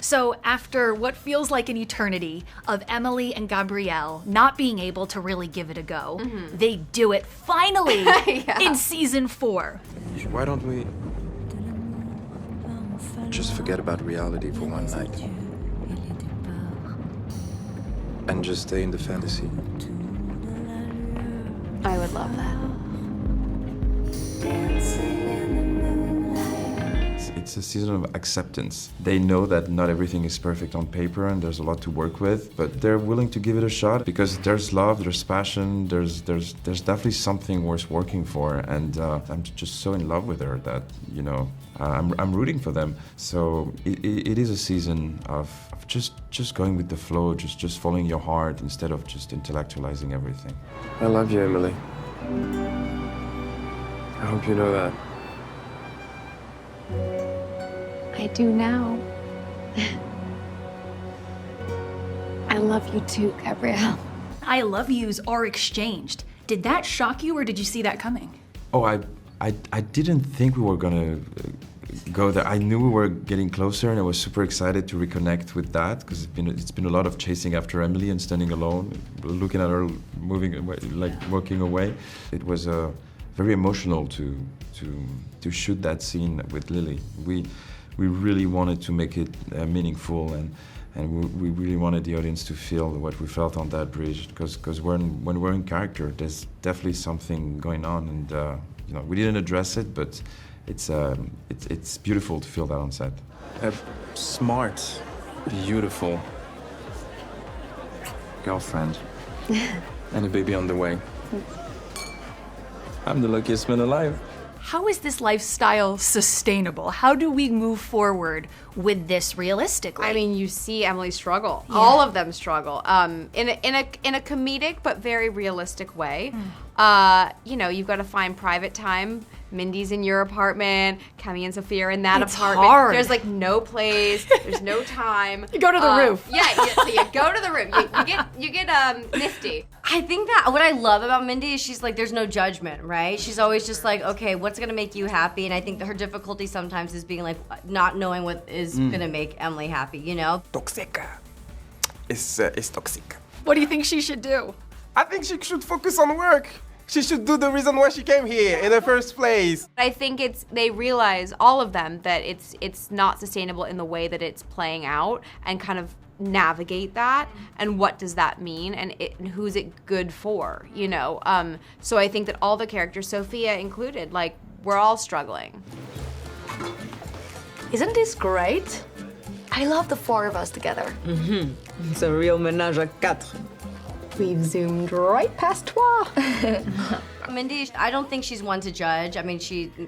So after what feels like an eternity of Emily and Gabriel not being able to really give it a go, they do it finally in season 4. Why don't we just forget about reality for one night? And just stay in the fantasy? I would love that. It's a season of acceptance. They know that not everything is perfect on paper and there's a lot to work with, but they're willing to give it a shot because there's love, there's passion, there's definitely something worth working for, and I'm just so in love with her that, you know, I'm rooting for them. So it is a season of just going with the flow, just following your heart instead of just intellectualizing everything. I love you, Emily. I hope you know that. I do now. I love you too, Gabrielle. I love yous are exchanged. Did that shock you, or did you see that coming? Oh, I didn't think we were gonna go there. I knew we were getting closer, and I was super excited to reconnect with that because it's been a lot of chasing after Emily and standing alone, looking at her moving away, like walking away. It was very emotional to shoot that scene with Lily. We really wanted to make it meaningful, and we really wanted the audience to feel what we felt on that bridge, because when we're in character, there's definitely something going on, and you know, we didn't address it, but it's beautiful to feel that on set. A smart, beautiful girlfriend and a baby on the way. I'm the luckiest man alive. How is this lifestyle sustainable? How do we move forward with this realistically? I mean, you see Emily struggle. Yeah. All of them struggle. In a comedic but very realistic way. You know, you've got to find private time. Mindy's in your apartment. Camille and Sophia are in that apartment. Hard. There's like no place. There's no time. You go to the roof. Yeah, so you go to the roof. You get nifty. I think that what I love about Mindy is she's like, there's no judgment, right? She's always just like, okay, what's gonna make you happy? And I think that her difficulty sometimes is being like, not knowing what is gonna make Emily happy, you know? Toxic. It's toxic. What do you think she should do? I think she should focus on work. She should do the reason why she came here in the first place. I think they realize, all of them, that it's not sustainable in the way that it's playing out, and kind of navigate that, and what does that mean, and who's it good for, you know? So I think that all the characters, Sophia included, like, we're all struggling. Isn't this great? I love the 4 of us together. It's a real ménage à quatre. We've zoomed right past toi. Mindy, I don't think she's one to judge. I mean,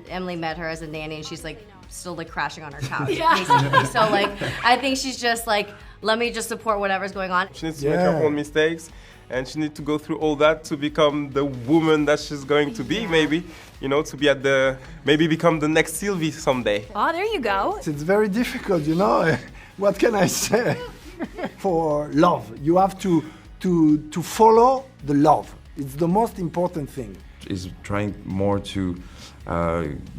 Emily met her as a nanny, and she's like still like crashing on her couch, basically. So like, I think she's just like, let me just support whatever's going on. She needs to make her own mistakes, and she needs to go through all that to become the woman that she's going to be, maybe. You know, to be maybe become the next Sylvie someday. Oh, there you go. It's very difficult, you know. What can I say? For love, you have to follow the love. It's the most important thing. He's trying more to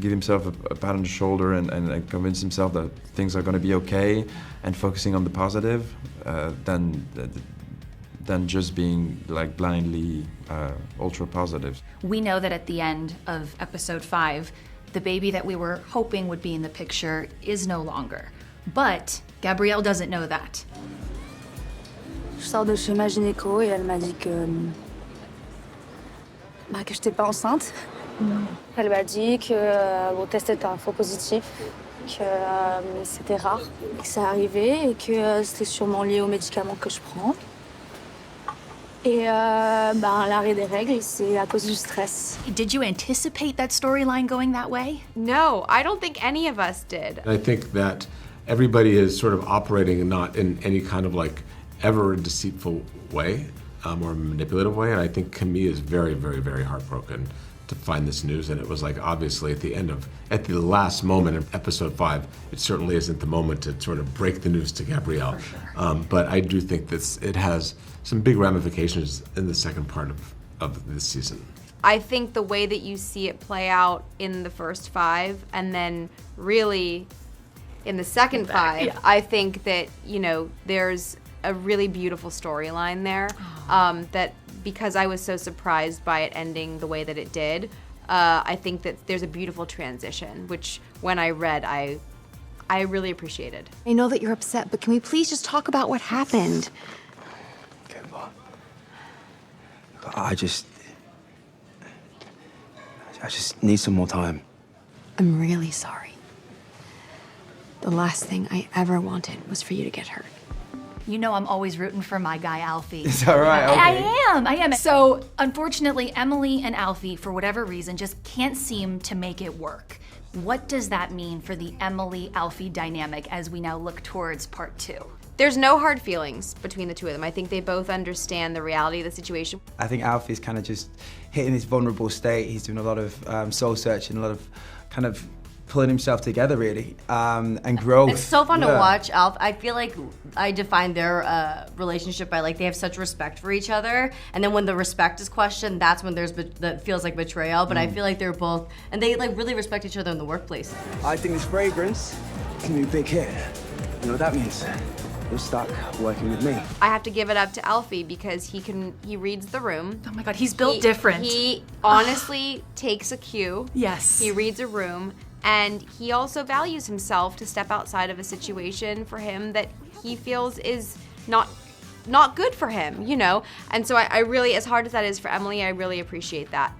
give himself a pat on the shoulder and convince himself that things are going to be okay, and focusing on the positive than just being like blindly ultra positive. We know that at the end of episode 5, the baby that we were hoping would be in the picture is no longer. But Gabrielle doesn't know that. Je sors de chez ma gynéco et elle m'a dit que j'étais pas enceinte. Elle m'a dit que le test était un faux positif, que c'était rare, que ça arrivait et que c'était sûrement lié aux médicaments que je prends. Et l'arrêt des règles, c'est à cause du stress. Did you anticipate that storyline going that way? No, I don't think any of us did. I think that everybody is sort of operating not in any kind of like ever deceitful way or manipulative way, and I think Camille is very, very, very heartbroken to find this news, and it was like obviously at the last moment of episode 5, it certainly isn't the moment to sort of break the news to Gabrielle. For sure. But I do think that it has some big ramifications in the second part of this season. I think the way that you see it play out in the first 5, and then really in the second five, Yeah. I think that, you know, there's a really beautiful storyline there that because I was so surprised by it ending the way that it did, I think that there's a beautiful transition, which when I read, I really appreciated. I know that you're upset, but can we please just talk about what happened? Okay, well, I just need some more time. I'm really sorry. The last thing I ever wanted was for you to get hurt. You know I'm always rooting for my guy, Alfie. Is that right? Okay. I am. So, unfortunately, Emily and Alfie, for whatever reason, just can't seem to make it work. What does that mean for the Emily-Alfie dynamic as we now look towards part 2? There's no hard feelings between the two of them. I think they both understand the reality of the situation. I think Alfie's kind of just hitting his vulnerable state. He's doing a lot of soul searching, a lot of kind of pulling himself together, really, and growth. It's so fun to watch, Alf. I feel like I define their relationship by like they have such respect for each other, and then when the respect is questioned, that's when that feels like betrayal. But I feel like they're both, and they like really respect each other in the workplace. I think this fragrance can be a big hit. You know what that means? You're stuck working with me. I have to give it up to Alfie because he reads the room. Oh my God, he's built different. He honestly takes a cue. Yes. He reads a room, and he also values himself to step outside of a situation for him that he feels is not good for him, you know? And so I really, as hard as that is for Emily, I really appreciate that.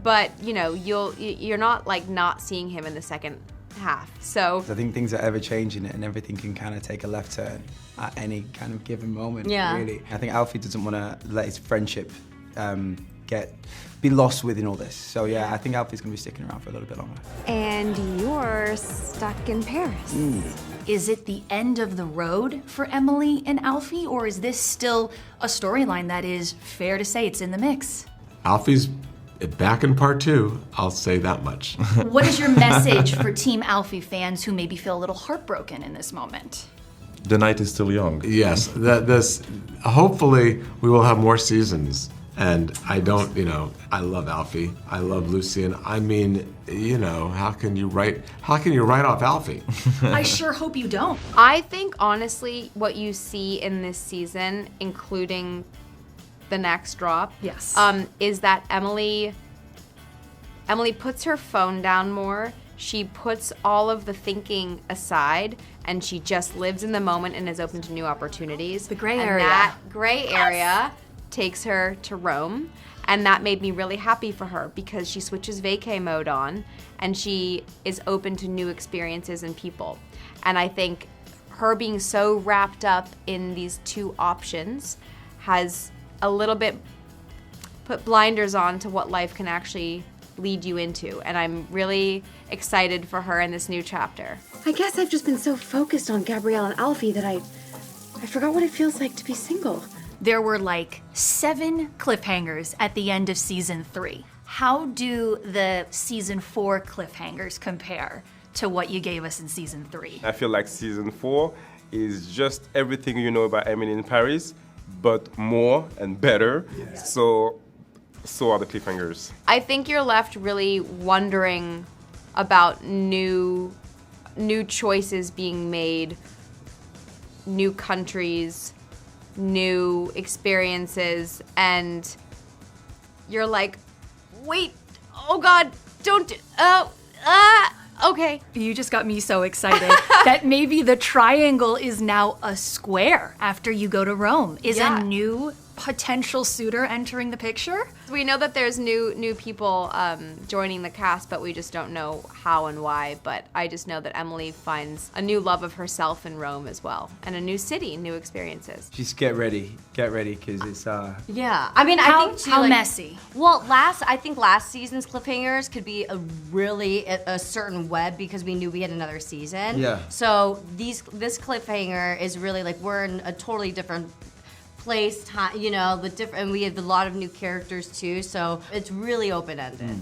But, you know, you're not like not seeing him in the second half, so. I think things are ever changing and everything can kind of take a left turn at any kind of given moment, really. I think Alfie doesn't want to let his friendship be lost within all this. So yeah, I think Alfie's going to be sticking around for a little bit longer. And you're stuck in Paris. Is it the end of the road for Emily and Alfie, or is this still a storyline that is fair to say it's in the mix? Alfie's back in part 2, I'll say that much. What is your message for Team Alfie fans who maybe feel a little heartbroken in this moment? The night is still young. Yes, hopefully we will have more seasons. And I love Alfie. I love Lucien. I mean, you know, how can you write off Alfie? I sure hope you don't. I think, honestly, what you see in this season, including the next drop, yes, is that Emily puts her phone down more. She puts all of the thinking aside, and she just lives in the moment and is open to new opportunities. The gray and area. That gray area takes her to Rome, and that made me really happy for her because she switches vacay mode on and she is open to new experiences and people. And I think her being so wrapped up in these two options has a little bit put blinders on to what life can actually lead you into, and I'm really excited for her in this new chapter. I guess I've just been so focused on Gabrielle and Alfie that I forgot what it feels like to be single. There were like 7 cliffhangers at the end of season 3. How do the season 4 cliffhangers compare to what you gave us in season 3? I feel like season 4 is just everything you know about Emily in Paris, but more and better. Yeah. So are the cliffhangers. I think you're left really wondering about new choices being made, new countries, new experiences, and you're like, wait, oh God, don't do, okay. You just got me so excited that maybe the triangle is now a square after you go to Rome. Is a new potential suitor entering the picture? We know that there's new people joining the cast, but we just don't know how and why. But I just know that Emily finds a new love of herself in Rome as well, and a new city, new experiences. Just get ready, because it's Yeah, I mean, I think too, how messy. Well, I think last season's cliffhangers could be a certain web because we knew we had another season. Yeah. So this cliffhanger is really like we're in a totally different place, time, you know, and we have a lot of new characters too, so it's really open-ended.